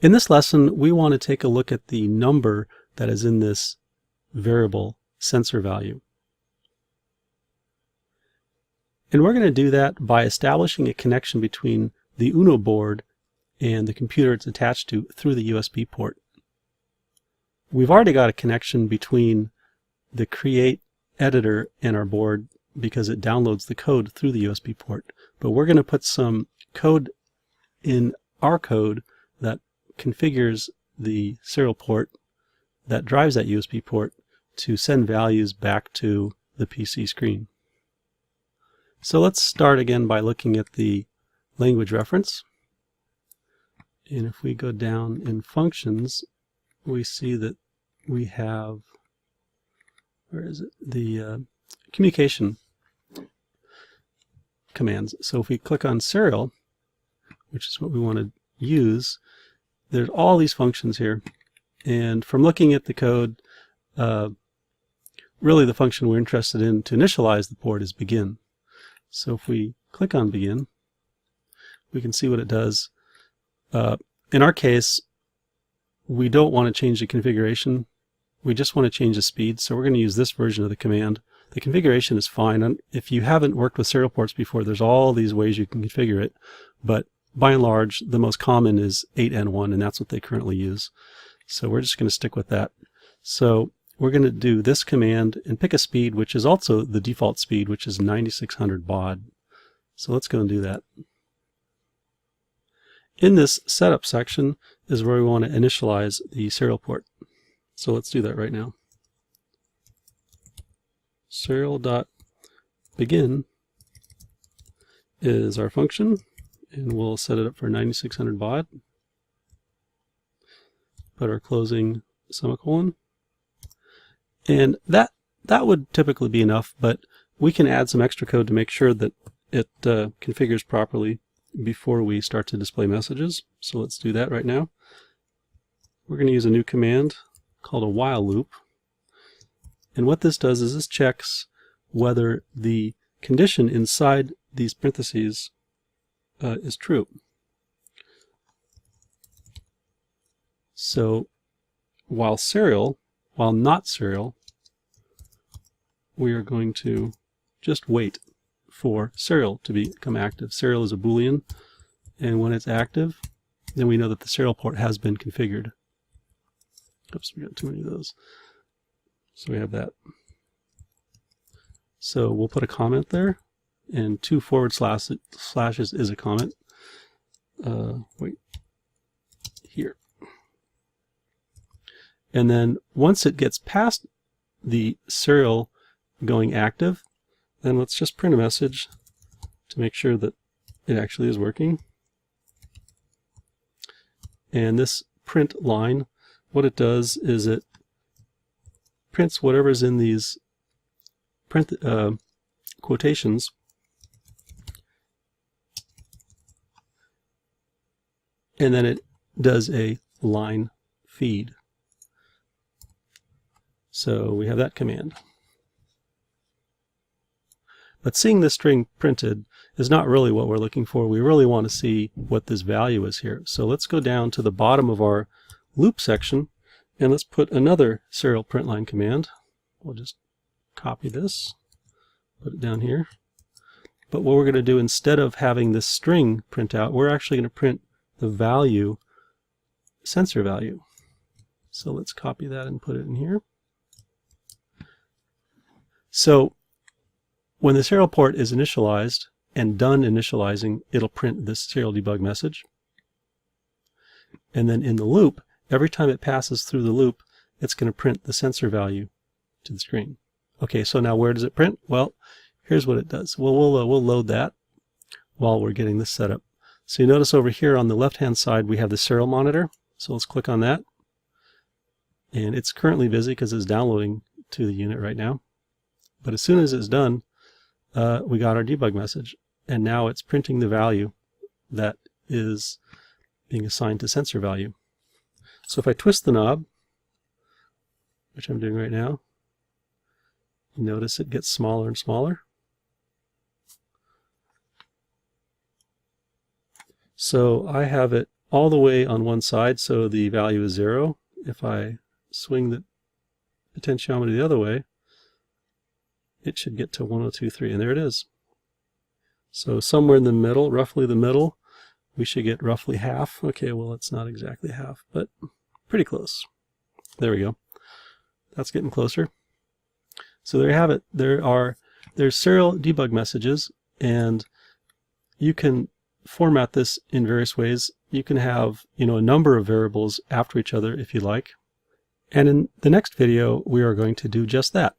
In this lesson, we want to take a look at the number that is in this variable sensor value. And we're going to do that by establishing a connection between the Uno board and the computer it's attached to through the USB port. We've already got a connection between the Create editor and our board because it downloads the code through the USB port. But we're going to put some code in our code that configures the serial port that drives that USB port to send values back to the PC screen. So let's start again by looking at the language reference. And if we go down in functions, we see that we have, where is it? The communication commands. So if we click on serial, which is what we want to use, there's all these functions here. And from looking at the code, really the function we're interested in to initialize the port is begin. So if we click on begin, we can see what it does. In our case, we don't want to change the configuration. We just want to change the speed. So we're going to use this version of the command. The configuration is fine. And if you haven't worked with serial ports before, there's all these ways you can configure it. But by and large, the most common is 8N1, and that's what they currently use. So we're just going to stick with that. So we're going to do this command and pick a speed, which is also the default speed, which is 9600 baud. So let's go and do that. In this setup section is where we want to initialize the serial port. So let's do that right now. Serial.begin is our function, and we'll set it up for 9600 baud. Put our closing semicolon. And that would typically be enough, but we can add some extra code to make sure that it configures properly before we start to display messages. So let's do that right now. We're going to use a new command called a while loop. And what this does is this checks whether the condition inside these parentheses is true. So while not serial, we are going to just wait for serial to become active. Serial is a Boolean, and when it's active, then we know that the serial port has been configured. Oops, we got too many of those. So we have that. So we'll put a comment there, and 2 forward slashes is a comment. Wait, here. And then once it gets past the serial going active, then let's just print a message to make sure that it actually is working. And this print line, what it does is it prints whatever's in these quotations, and then it does a line feed. So we have that command. But seeing this string printed is not really what we're looking for. We really want to see what this value is here. So let's go down to the bottom of our loop section, and let's put another serial print line command. We'll just copy this, put it down here. But what we're going to do, instead of having this string print out, we're actually going to print the value, sensor value. So let's copy that and put it in here. So when the serial port is initialized and done initializing, it'll print this serial debug message. And then in the loop, every time it passes through the loop, it's going to print the sensor value to the screen. Okay, so now where does it print? Well, here's what it does. Well, we'll load that while we're getting this set up. So you notice over here on the left-hand side, we have the serial monitor. So let's click on that. And it's currently busy because it's downloading to the unit right now. But as soon as it's done, we got our debug message, and now it's printing the value that is being assigned to sensor value. So if I twist the knob, which I'm doing right now, you notice it gets smaller and smaller. So I have it all the way on one side, so the value is 0. If I swing the potentiometer the other way, it should get to 1023, and there it is. So somewhere in the middle, roughly the middle, we should get roughly half. Okay, well, it's not exactly half, but pretty close. There we go. That's getting closer. So there you have it. There's serial debug messages, and you can format this in various ways. You can have, a number of variables after each other if you like. And in the next video, we are going to do just that.